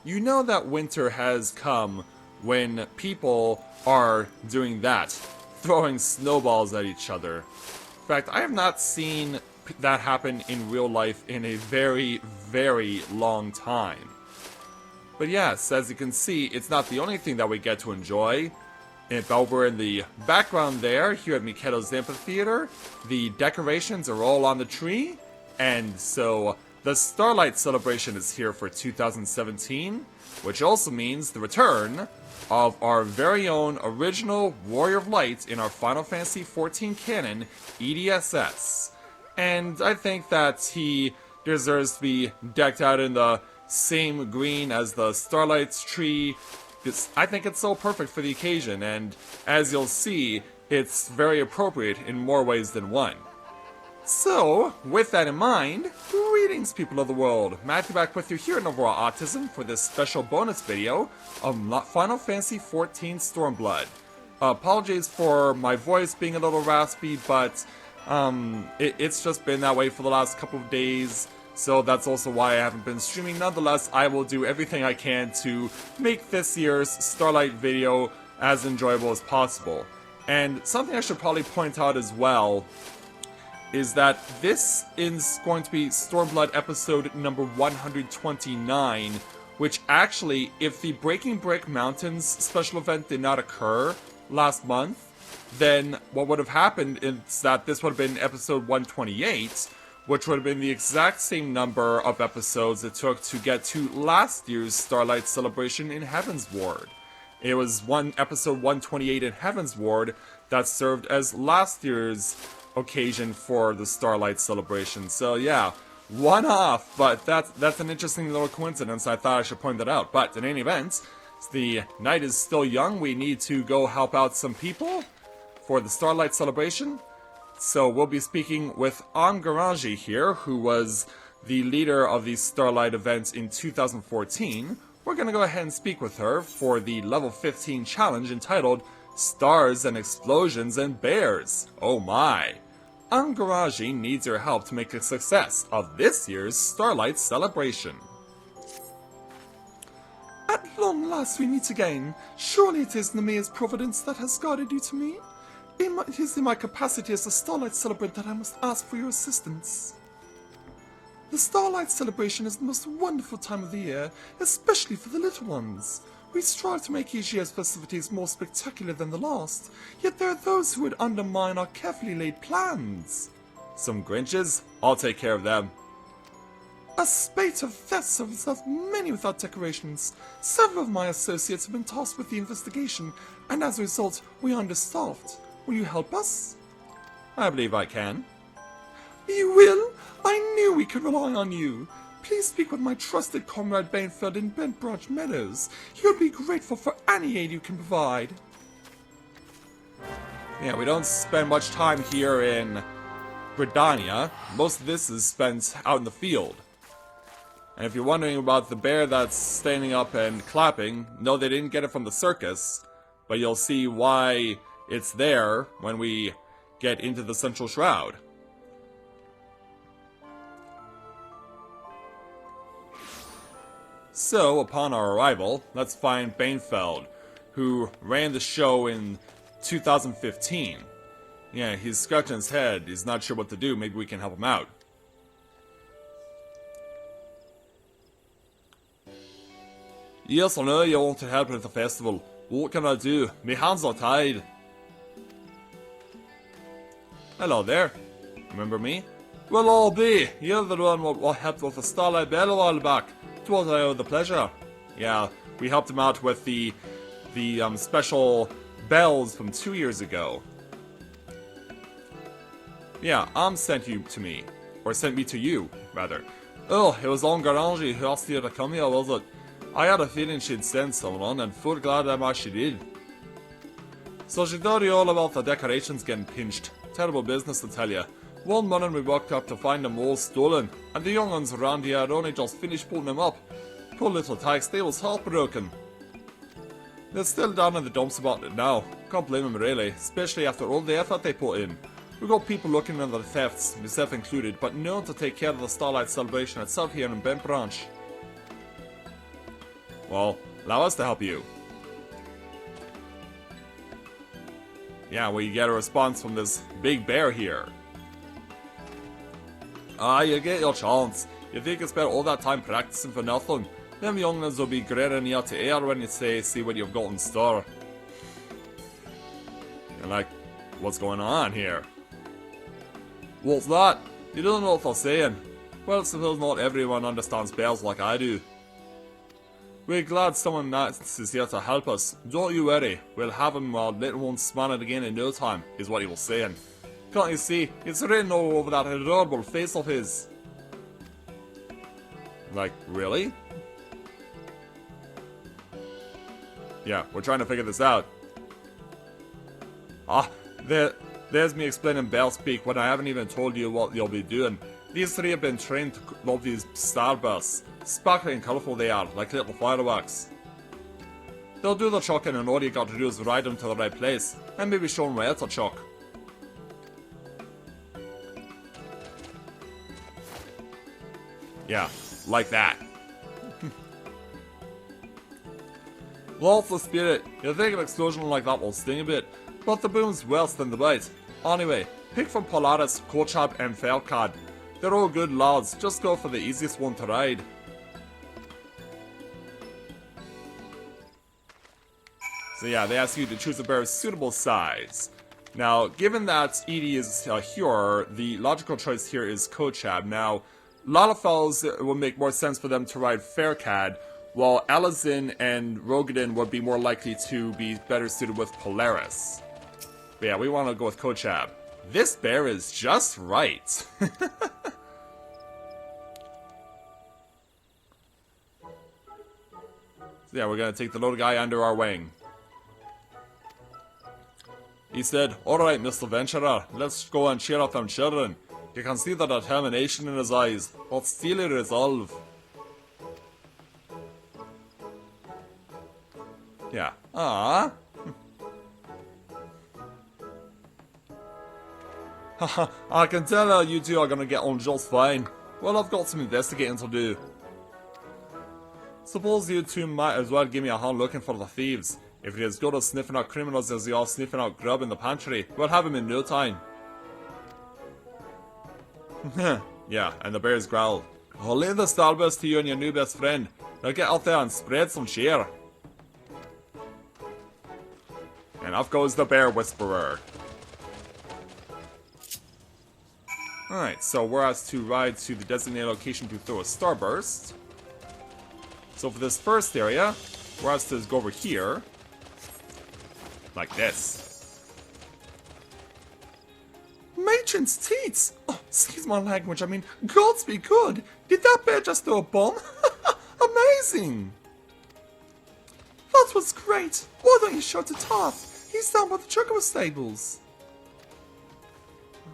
you know that winter has come when people are doing that, throwing snowballs at each other. In fact, I have not seen that happen in real life in a very, very long time. But yes, as you can see, it's not the only thing that we get to enjoy. If over in the background there, here at Mikedo's Amphitheater, the decorations are all on the tree, and so the Starlight celebration is here for 2017, which also means the return of our very own original Warrior of Light in our Final Fantasy XIV canon, EDSS. And I think that he deserves to be decked out in the same green as the Starlight's tree. I think it's so perfect for the occasion, and as you'll see, it's very appropriate in more ways than one. So, with that in mind, greetings people of the world, Matthew back with you here at Overall Autism for this special bonus video of Final Fantasy XIV Stormblood. Apologies for my voice being a little raspy, but it's just been that way for the last couple of days. So that's also why I haven't been streaming. Nonetheless, I will do everything I can to make this year's Starlight video as enjoyable as possible. And something I should probably point out as well is that this is going to be Stormblood episode number 129, which actually, if the Breaking Brick Mountains special event did not occur last month, then what would have happened is that this would have been episode 128, which would have been the exact same number of episodes it took to get to last year's Starlight celebration in Heaven's Ward. It was episode 128 in Heaven's Ward that served as last year's occasion for the Starlight celebration. So yeah, one off, but that's an interesting little coincidence. I thought I should point that out. But in any event, the night is still young. We need to go help out some people for the Starlight celebration. So we'll be speaking with Angaraji here, who was the leader of the Starlight event in 2014. We're going to go ahead and speak with her for the level 15 challenge entitled Stars and Explosions and Bears. Oh my! Angaraji needs your help to make a success of this year's Starlight celebration. At long last we meet again. Surely it is Namia's providence that has guided you to me. It is in my capacity as a Starlight celebrant that I must ask for your assistance. The Starlight celebration is the most wonderful time of the year, especially for the little ones. We strive to make each year's festivities more spectacular than the last, yet there are those who would undermine our carefully laid plans. Some Grinches? I'll take care of them. A spate of thefts has left many without decorations. Several of my associates have been tasked with the investigation, and as a result, we are understaffed. Will you help us? I believe I can. You will? I knew we could rely on you. Please speak with my trusted comrade Bainfeld in Bent Branch Meadows. He'll be grateful for any aid you can provide. Yeah, we don't spend much time here in Britannia. Most of this is spent out in the field. And if you're wondering about the bear that's standing up and clapping, no, they didn't get it from the circus, but you'll see why it's there when we get into the Central Shroud. So, upon our arrival, let's find Bainfeld, who ran the show in 2015. Yeah, he's scratching his head. He's not sure what to do. Maybe we can help him out. Yes, I know you want to help with the festival. What can I do? My hands are tied. Hello there. Remember me? Well, I'll be. You're the one what helped with the Starlight Bell a while back. It was I owe the pleasure. Yeah, we helped him out with the special bells from 2 years ago. Yeah, sent you to me. Or sent me to you, rather. Oh, it was Angaraji who asked you to come here, was it? I had a feeling she'd send someone, and full glad I'm she did. So she told you all about the decorations getting pinched. Terrible business to tell you. One morning we woke up to find them all stolen, and the young ones around here had only just finished putting them up. Poor little tykes, they was heartbroken. They're still down in the dumps about it now. Can't blame them really, especially after all the effort they put in. We got people looking into the thefts, myself included, but no one to take care of the Starlight celebration itself here in Bent Branch. Well, allow us to help you. Yeah, we get a response from this big bear here. Ah, you get your chance. You think you spent all that time practicing for nothing? Them young'uns will be grinning you to air when you see what you've got in store. You're like, what's going on here? What's that? You don't know what they're saying. Well, suppose not everyone understands bells like I do. We're glad someone nice is here to help us. Don't you worry, we'll have him while little one's smiling again in no time, is what he was saying. Can't you see? It's written all over that adorable face of his. Like, really? Yeah, we're trying to figure this out. Ah, there's me explaining bell speak when I haven't even told you what you'll be doing. These three have been trained to love these starbursts. Sparkling and colourful they are, like little fireworks. They'll do the chucking and all you got to do is ride them to the right place, and maybe show them where to chuck. Yeah, like that. Well, the spirit, you'd think an explosion like that will sting a bit, but the boom's worse than the bite. Anyway, pick from Polaris, Kochab and Felcad. They're all good lads, just go for the easiest one to ride. So yeah, they ask you to choose a bear's suitable size. Now, given that Edie is a Hur, the logical choice here is Kochab. Now, Lalafels will make more sense for them to ride Faircad, while Alazin and Rogadin would be more likely to be better suited with Polaris. But yeah, we want to go with Kochab. This bear is just right. So yeah, we're going to take the little guy under our wing. He said, "Alright, Mr. Venturer, let's go and cheer up them children. You can see the determination in his eyes, that steely resolve." Yeah. Ah. Haha, I can tell you two are gonna get on just fine. Well, I've got some investigating to do. Suppose you two might as well give me a hand looking for the thieves. If you're as good at sniffing out criminals as you are sniffing out grub in the pantry, we'll have him in no time. Yeah, and the bears growled. I'll leave the starburst to you and your new best friend. Now get out there and spread some cheer. And off goes the bear whisperer. Alright, so we're asked to ride to the designated location to throw a starburst. So for this first area, we're asked to go over here. Like this. Matron's teats! Oh, excuse my language, I mean, gods be good! Did that bear just throw a bomb? Amazing! That was great! Why don't you show it to Taff? He's down by the Chocobo stables.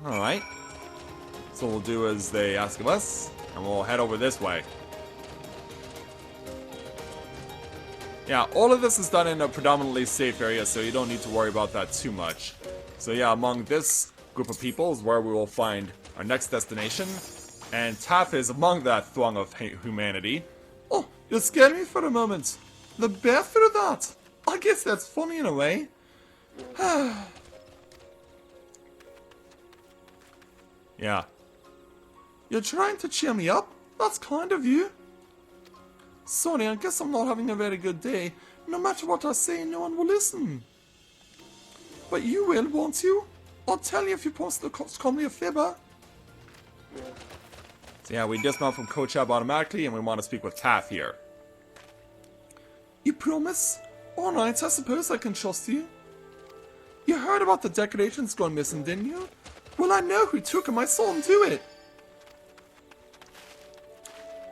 Alright. So we'll do as they ask of us, and we'll head over this way. Yeah, all of this is done in a predominantly safe area, so you don't need to worry about that too much. So yeah, among this group of people is where we will find our next destination, and Taff is among that throng of humanity. Oh, you scared me for a moment. The bear threw that. I guess that's funny in a way. Yeah. You're trying to cheer me up? That's kind of you. Sorry, I guess I'm not having a very good day. No matter what I say, no one will listen. But you will, won't you? I'll tell you if you promise to call me a fibber. So yeah, we dismount from Kochab automatically, and we want to speak with Taff here. You promise? Alright, I suppose I can trust you. You heard about the decorations gone missing, didn't you? Well, I know who took them. I saw them do it.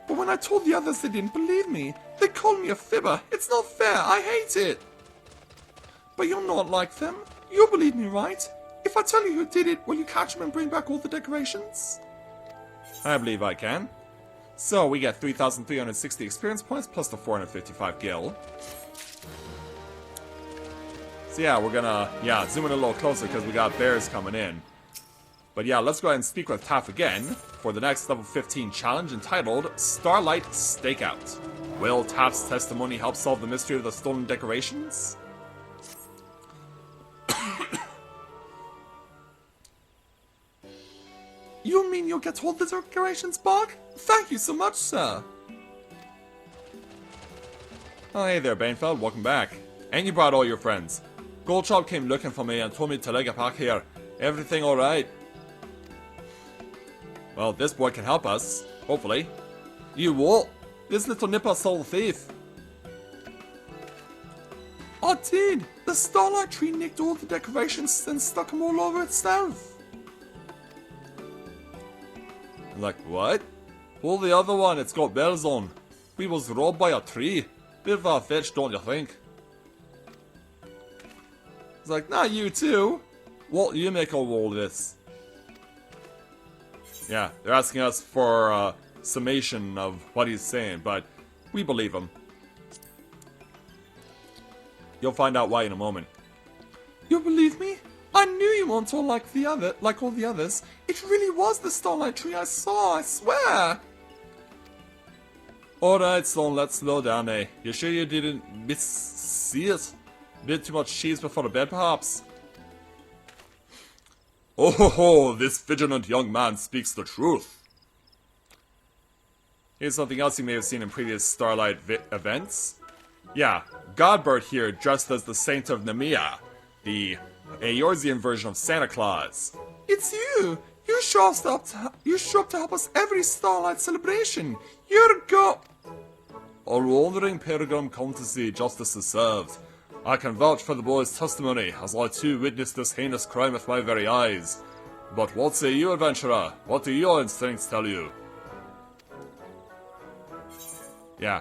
But when I told the others, they didn't believe me. They called me a fibber. It's not fair. I hate it. But you're not like them. You'll believe me, right? If I tell you who did it, will you catch them and bring back all the decorations? I believe I can. So we get 3,360 experience points plus the 455 gil. So yeah, we're gonna, zoom in a little closer because we got bears coming in. But yeah, let's go ahead and speak with Taff again for the next level 15 challenge entitled Starlight Stakeout. Will Taft's testimony help solve the mystery of the stolen decorations? You mean you'll get all the decorations back? Thank you so much, sir. Oh, hey there, Banefeld. Welcome back. And you brought all your friends. Goldshop came looking for me and told me to leg it back here. Everything alright? Well, this boy can help us. Hopefully. You what? This little nipper stole the thief. I did. The Starlight tree nicked all the decorations and stuck them all over itself. Like, what? Pull the other one, it's got bells on. We was robbed by a tree. Bit far-fetched, don't you think? It's like, nah, you too. What do you make of all this? Yeah, they're asking us for a summation of what he's saying, but we believe him. You'll find out why in a moment. You believe me? I knew you weren't all like all the others. It really was the Starlight tree I saw, I swear. Alright, son, let's slow down, eh? You sure you didn't see it? Bit too much cheese before the bed, perhaps? Oh ho ho, this vigilant young man speaks the truth. Here's something else you may have seen in previous Starlight events. Yeah, Godbert here dressed as the Saint of Nemea, the Eorzean version of Santa Claus. It's you! You show up to help us every Starlight celebration. You're A wandering pilgrim come to see justice is served. I can vouch for the boy's testimony, as I too witnessed this heinous crime with my very eyes. But what say you, adventurer? What do your instincts tell you? Yeah.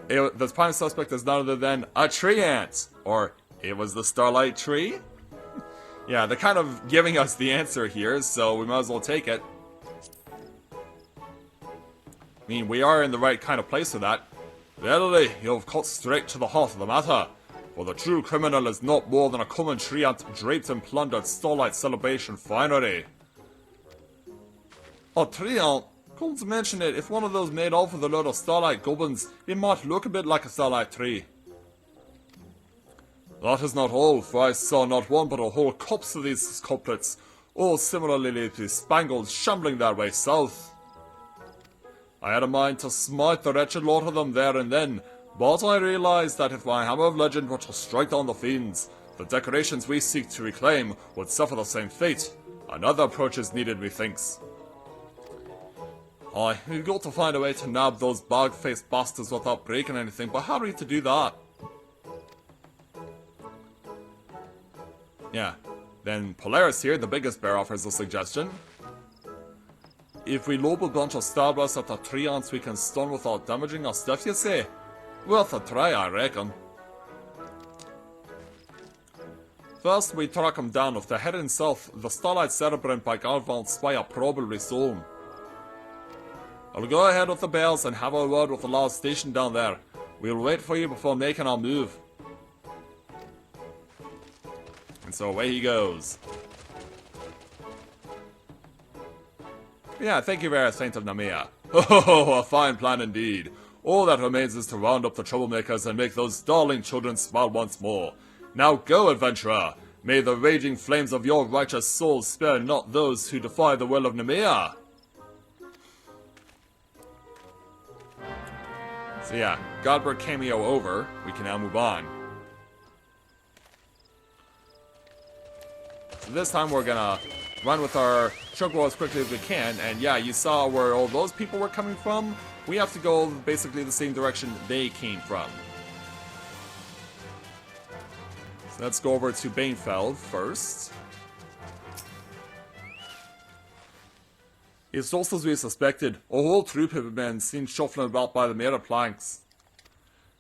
The prime suspect is none other than a tree ant! Or, it was the Starlight tree? Yeah, they're kind of giving us the answer here, so we might as well take it. I mean, we are in the right kind of place for that. Verily, you have cut straight to the heart of the matter. For the true criminal is not more than a common tree ant draped in plundered Starlight celebration finery. a tree ant. Come to mention it, if one of those made off with a load of Starlight goblins, it might look a bit like a Starlight tree. That is not all, for I saw not one but a whole copse of these culprits, all similarly bespangled, shambling their way south. I had a mind to smite the wretched lot of them there and then, but I realized that if my hammer of legend were to strike down the fiends, the decorations we seek to reclaim would suffer the same fate. Another approach is needed, methinks. Aye, we've got to find a way to nab those bag-faced bastards without breaking anything, but how are we to do that? Yeah, then Polaris here, the biggest bear, offers a suggestion. If we lob a bunch of starbursts at the tree ants, we can stun without damaging our stuff, you say? Worth a try, I reckon. First, we track them down. If they're heading south, the Starlight Celebrant by Garvant's spy are probably soon. I'll go ahead with the bells and have a word with the last station down there. We'll wait for you before making our move. And so away he goes. Yeah, thank you very Saint of Nemea. Oh, a fine plan indeed. All that remains is to round up the troublemakers and make those darling children smile once more. Now go, adventurer! May the raging flames of your righteous soul spare not those who defy the will of Nemea! So yeah, Godbert cameo over. We can now move on. So this time we're gonna run with our Chocobo as quickly as we can, and yeah, you saw where all those people were coming from. We have to go basically the same direction they came from. So let's go over to Banefeld first. It's just as we suspected. A whole troop have been seen shuffling about by the mirror planks.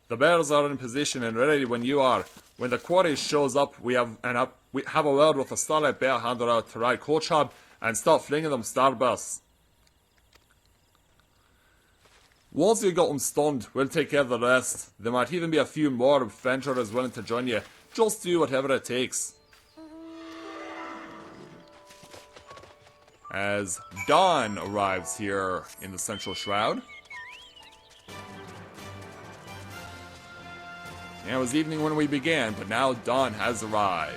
The bears are in position and ready when you are. When the quarry shows up, we have a word with the Starlight Bear handler to ride Coach Hub and start flinging them starbursts. Once you got them stunned, we'll take care of the rest. There might even be a few more adventurers willing to join you. Just do whatever it takes. As Dawn arrives here in the Central Shroud. And it was evening when we began, but now dawn has arrived.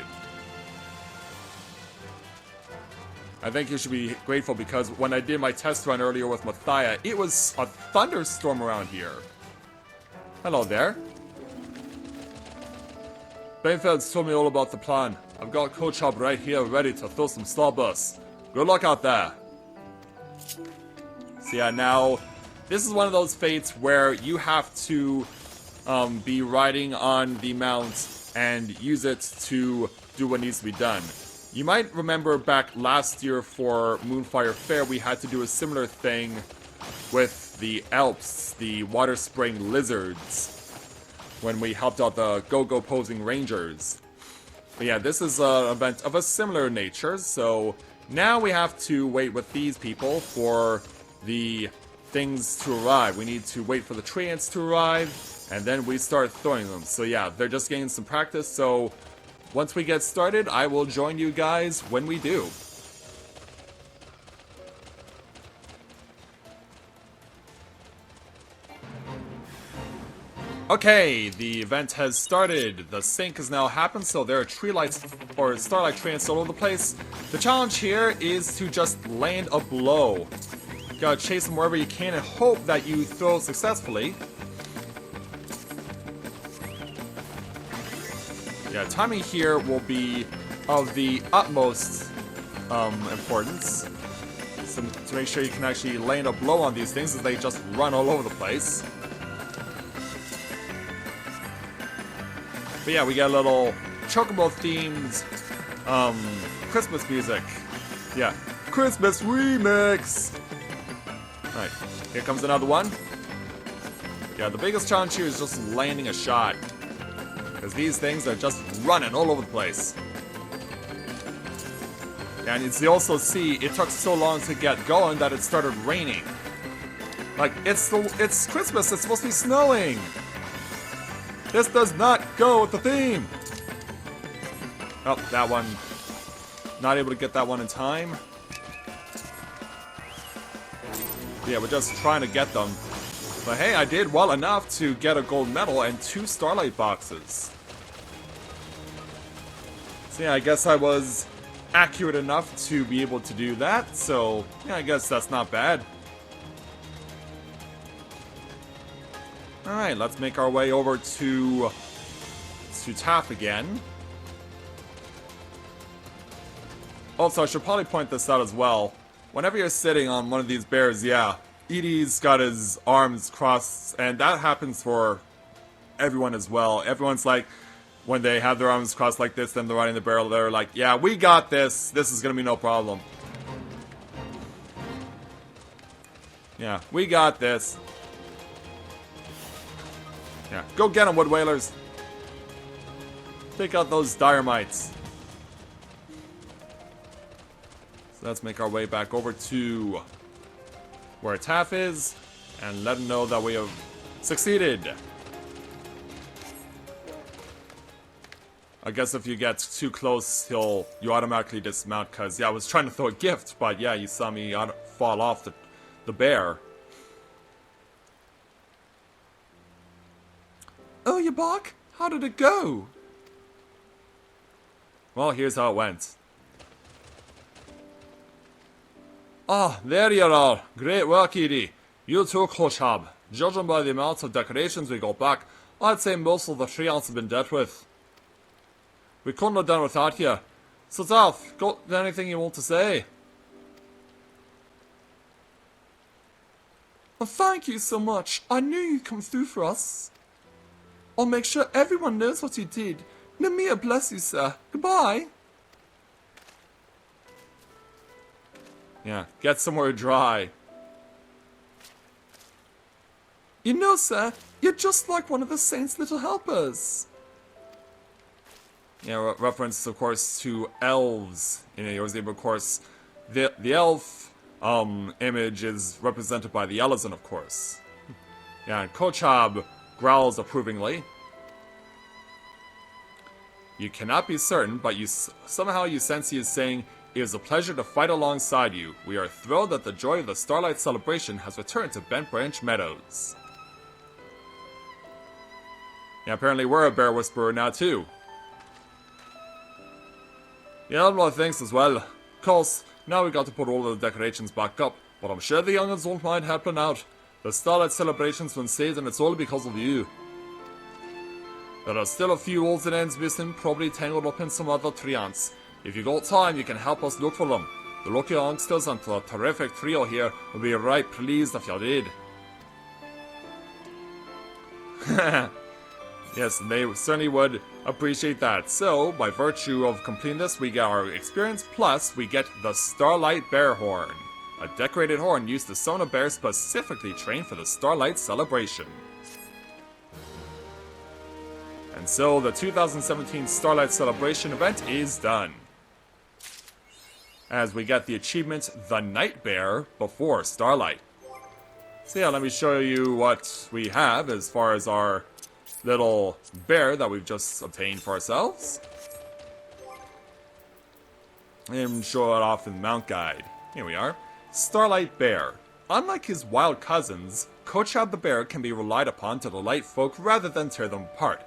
I think you should be grateful because when I did my test run earlier with Mathia, it was a thunderstorm around here. Hello there. Bainfeld's told me all about the plan. I've got Coach Hub right here ready to throw some starbursts. Good luck out there. So yeah, now, this is one of those fates where you have to be riding on the mount and use it to do what needs to be done. You might remember back last year for Moonfire Fair, we had to do a similar thing with the Alps, the water spraying lizards, when we helped out the go-go posing rangers. But yeah, this is an event of a similar nature, so now we have to wait with these people for the things to arrive. We need to wait for the tree ants to arrive, and then we start throwing them. So yeah, they're just getting some practice, so once we get started, I will join you guys when we do. Okay, the event has started. The sync has now happened, so there are tree lights or starlight tree all over the place. The challenge here is to just land a blow. You gotta chase them wherever you can and hope that you throw successfully. Yeah, timing here will be of the utmost importance. So to make sure you can actually land a blow on these things as they just run all over the place. But yeah, we got a little Chocobo themed Christmas music. Yeah, Christmas remix! Alright, here comes another one. Yeah, the biggest challenge here is just landing a shot. Because these things are just running all over the place. And as you also see, it took so long to get going that it started raining. Like, it's Christmas, it's supposed to be snowing! This does not go with the theme! Oh, that one. Not able to get that one in time. Yeah, we're just trying to get them. But hey, I did well enough to get a gold medal and 2 Starlight boxes. So yeah, I guess I was accurate enough to be able to do that, so yeah, I guess that's not bad. Alright, let's make our way over to Taff again. Also, I should probably point this out as well. Whenever you're sitting on one of these bears, yeah, Edie's got his arms crossed, and that happens for everyone as well. Everyone's like, when they have their arms crossed like this, then they're riding the barrel, they're like, yeah, we got this. This is gonna be no problem. Yeah, we got this. Yeah, go get them, Wood Whalers. Take out those Dyremites. So let's make our way back over to where Taff is, and let him know that we have succeeded. I guess if you get too close, you automatically dismount, because, yeah, I was trying to throw a gift, but yeah, you saw me fall off the bear. Oh, you bark? How did it go? Well, here's how it went. Ah, there you are. Great work, Edie. You too, Coach Hub. Judging by the amount of decorations we got back, I'd say most of the tree ants have been dealt with. We couldn't have done without you. So, Taff, got anything you want to say? Well, thank you so much. I knew you'd come through for us. I'll make sure everyone knows what you did. Namia bless you, sir. Goodbye. Yeah, get somewhere dry. You know, sir, you're just like one of the saint's little helpers. Yeah, reference, of course, to elves in Eorzea, of course. The elf image is represented by the Elezen, of course. Yeah, and Coach Hub growls approvingly. You cannot be certain, but somehow you sense he is saying, "It is a pleasure to fight alongside you. We are thrilled that the joy of the Starlight celebration has returned to Bent Branch Meadows." Yeah, apparently we're a bear whisperer now too. Yeah, well, thanks as well. Of course, now we got to put all the decorations back up, but I'm sure the young'uns won't mind helping out. The Starlight celebration's been saved and it's all because of you. There are still a few odds and ends missing, probably tangled up in some other treants. If you got time, you can help us look for them. The lucky youngsters and the terrific trio here will be right pleased if you did. Yes, they certainly would appreciate that. So, by virtue of completing this, we get our experience, plus we get the Starlight Bear Horn. A decorated horn used to summon a bear specifically trained for the Starlight celebration. And so, the 2017 Starlight Celebration event is done. As we get the achievement, the Night Bear, before Starlight. So yeah, let me show you what we have as far as our little bear that we've just obtained for ourselves. And show it off in the mount guide. Here we are. Starlight Bear. Unlike his wild cousins, Kochab the bear can be relied upon to delight folk rather than tear them apart.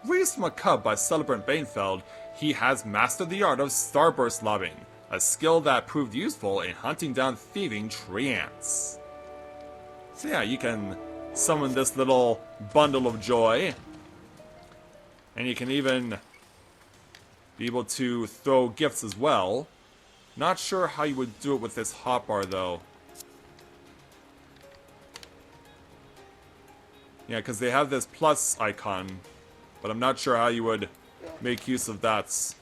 Raised from a cub by Celebrant Banefeld, he has mastered the art of starburst lobbing, a skill that proved useful in hunting down thieving tree ants. So yeah, you can summon this little bundle of joy. And you can even be able to throw gifts as well. Not sure how you would do it with this hotbar though. Yeah, because they have this plus icon. But I'm not sure how you would make use of that.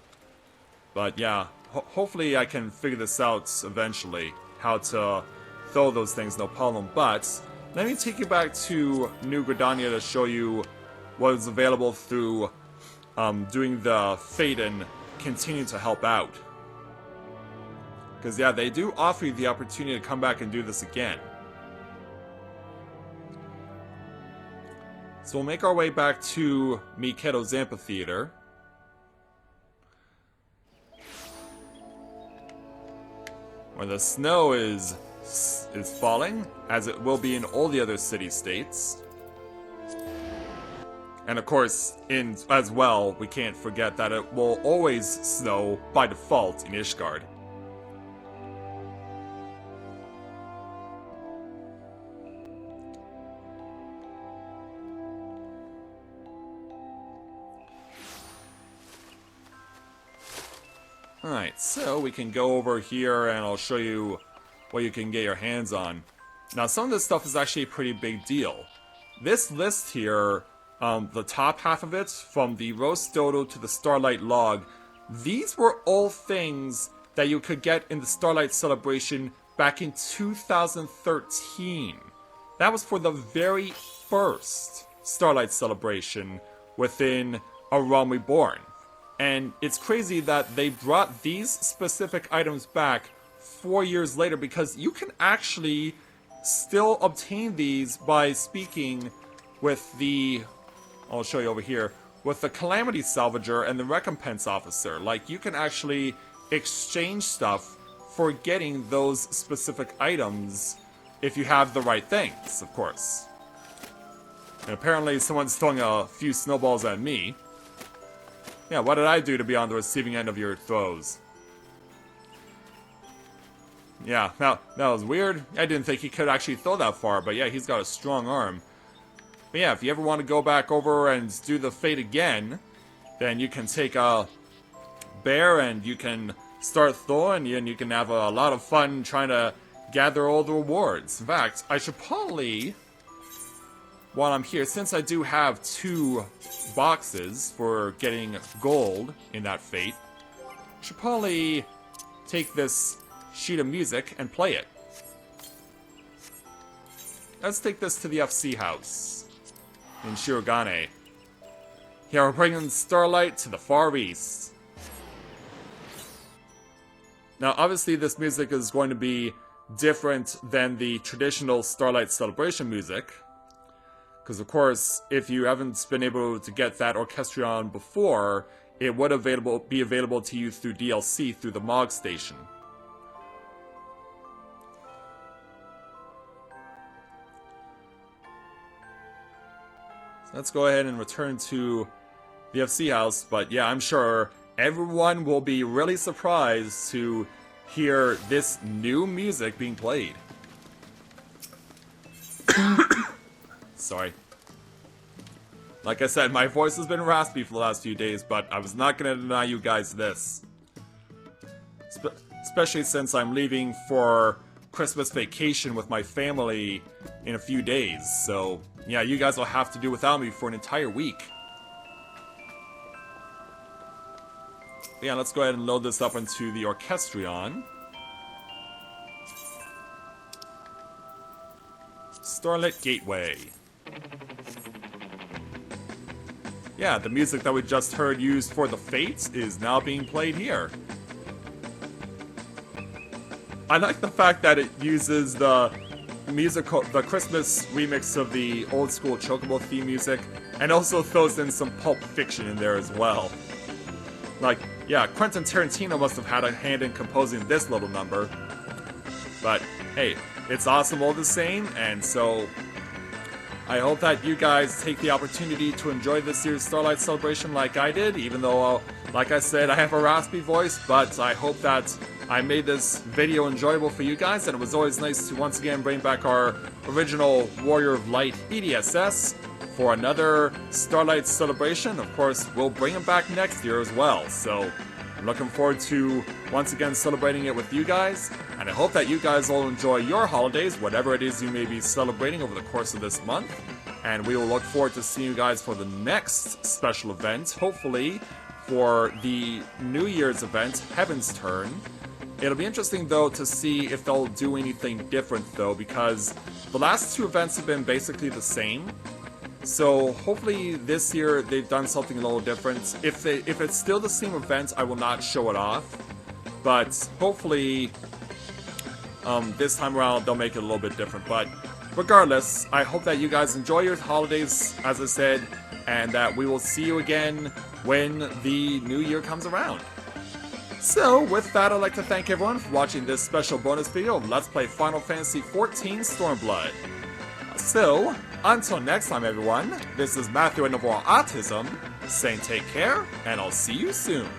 But yeah, hopefully I can figure this out eventually. How to throw those things, no problem. But let me take you back to New Gridania to show you what is available through doing the Fate and continue to help out. Because yeah, they do offer you the opportunity to come back and do this again. So we'll make our way back to Miketo's Amphitheater. Where the snow is falling, as it will be in all the other city-states. And of course, as well, we can't forget that it will always snow by default in Ishgard. Alright, so we can go over here and I'll show you what you can get your hands on. Now, some of this stuff is actually a pretty big deal. This list here, the top half of it, from the roast dodo to the Starlight log, these were all things that you could get in the Starlight celebration back in 2013. That was for the very first Starlight celebration within A Realm Reborn. And it's crazy that they brought these specific items back 4 years later, because you can actually still obtain these by speaking with the, I'll show you over here, with the Calamity Salvager and the Recompense Officer. Like, you can actually exchange stuff for getting those specific items if you have the right things, of course. And apparently someone's throwing a few snowballs at me. Yeah, what did I do to be on the receiving end of your throws? Yeah, that was weird. I didn't think he could actually throw that far, but yeah, he's got a strong arm. But yeah, if you ever want to go back over and do the Fate again, then you can take a bear and you can start throwing, and you can have a lot of fun trying to gather all the rewards. In fact, I should probably, while I'm here, since I do have 2 boxes for getting gold in that Fate, I should probably take this sheet of music and play it. Let's take this to the FC house in Shirogane. Here we're bringing Starlight to the Far East. Now obviously this music is going to be different than the traditional Starlight celebration music. Because of course, if you haven't been able to get that Orchestrion before, it would be available to you through DLC through the MOG station. So let's go ahead and return to the FC house. But yeah, I'm sure everyone will be really surprised to hear this new music being played. Sorry. Like I said, my voice has been raspy for the last few days, but I was not going to deny you guys this. Especially since I'm leaving for Christmas vacation with my family in a few days. So, yeah, you guys will have to do without me for an entire week. But yeah, let's go ahead and load this up into the Orchestrion. Starlight Gateway. Yeah, the music that we just heard used for the Fates is now being played here. I like the fact that it uses the Christmas remix of the old school Chocobo theme music, and also throws in some Pulp Fiction in there as well. Like, yeah, Quentin Tarantino must have had a hand in composing this little number. But, hey, it's awesome all the same, and so I hope that you guys take the opportunity to enjoy this year's Starlight Celebration like I did, even though, like I said, I have a raspy voice, but I hope that I made this video enjoyable for you guys, and it was always nice to once again bring back our original Warrior of Light EDSS for another Starlight Celebration. Of course, we'll bring it back next year as well, so I'm looking forward to once again celebrating it with you guys, and I hope that you guys will enjoy your holidays, whatever it is you may be celebrating over the course of this month, and we will look forward to seeing you guys for the next special event, hopefully for the New Year's event, Heaven's Turn. It'll be interesting, though, to see if they'll do anything different, though, because the last two events have been basically the same. So hopefully this year they've done something a little different. If it's still the same event, I will not show it off. But hopefully this time around they'll make it a little bit different. But regardless, I hope that you guys enjoy your holidays, as I said, and that we will see you again when the new year comes around. So, with that, I'd like to thank everyone for watching this special bonus video of Let's Play Final Fantasy XIV Stormblood. So, until next time everyone, this is Matthew and Navarre Autism, saying take care, and I'll see you soon.